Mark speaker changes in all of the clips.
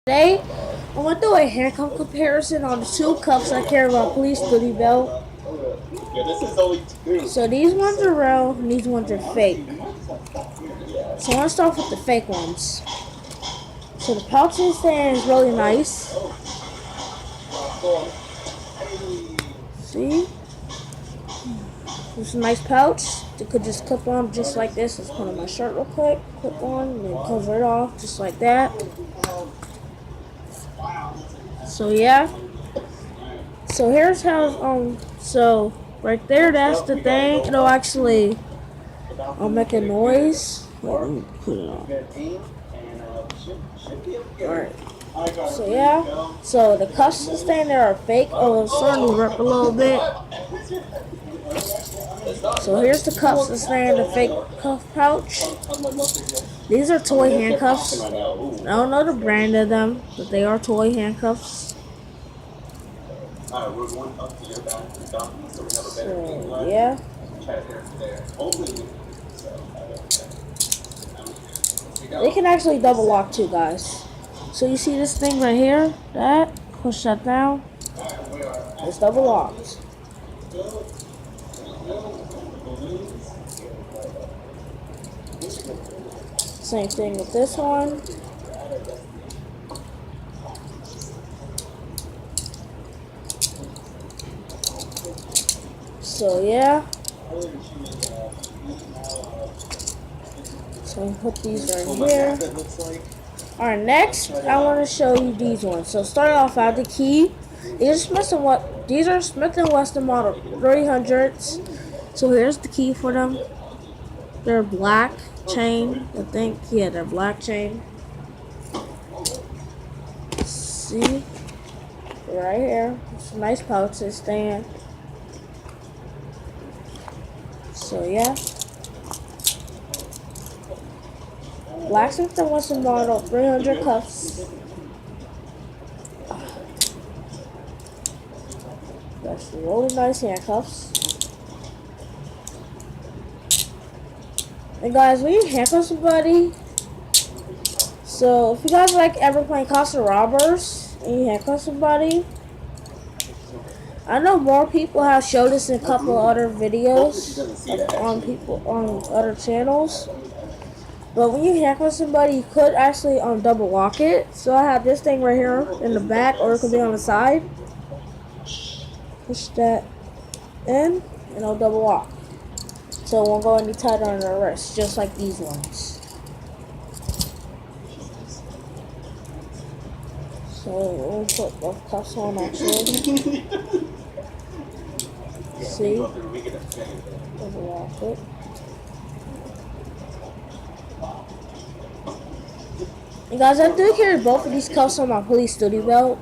Speaker 1: Today, I went through a handcuff comparison on the two cuffs I carry my police duty belt. So these ones are real and these ones are fake. So I want to start with the fake ones. So the pouching stand is really nice. See? It's a nice pouch. It could just clip on just like this. Let's put on my shirt real quick. Clip on and then cover it off just like that. So yeah. So here's how so right there, that's the thing. It'll actually make a noise. Wait, let me put it on. Alright. So yeah. So the cuffs stand there are fake. Oh, it's starting to rip a little bit. So here's the cuffs that stand, the fake cuff pouch. These are toy handcuffs. I don't know the brand of them, but they are toy handcuffs. So yeah. They can actually double lock too, guys. So you see this thing right here? That push that down. It's double locked. Same thing with this one. So yeah. So put these right here. Alright, next I want to show you these ones. So starting off, I have the key. These are Smith & Wesson model 300s. So here's the key for them. They're black chain, I think. Yeah, they're black chain. See? Right here. It's a nice pouch to stand. So yeah. Black Smith & Wesson model 300 cuffs. That's really nice handcuffs. And guys, when you handcuff somebody, so if you guys like ever playing Cops and Robbers and you handcuff somebody, I know more people have showed this in a couple of other videos on other channels. But when you handcuff somebody, you could actually double lock it. So I have this thing right here in the back, or it could be on the side. Push that in, and it'll double lock. So it won't go any tighter on the wrist, just like these ones. So we'll put both cuffs on actually. See? Double lock it. And guys, I do carry both of these cuffs on my police duty belt.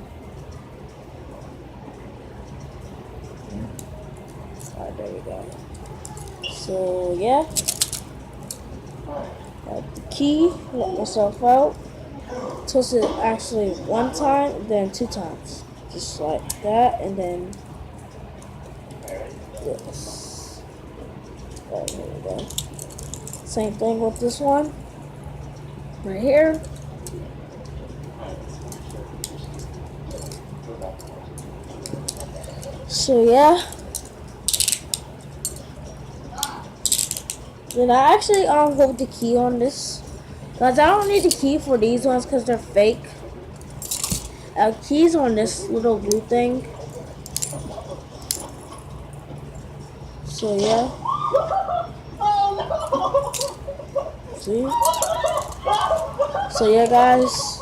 Speaker 1: Alright, there we go. So yeah, got the key, let myself out, twist it actually one time, and then two times, just like that, and then this. Oh, there we go. Same thing with this one, right here. So yeah. Then I actually go with the key on this. Guys, I don't need the key for these ones because they're fake. Keys on this little blue thing. So yeah. See? So yeah, guys.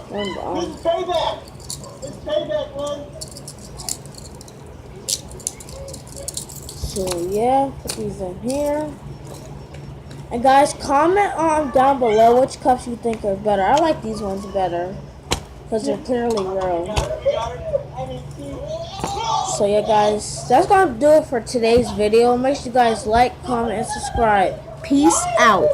Speaker 1: And so yeah, put these in here. And guys, comment down below which cuffs you think are better. I like these ones better because they're clearly real. So yeah, guys, that's gonna do it for today's video. Make sure you guys like, comment, and subscribe. Peace out.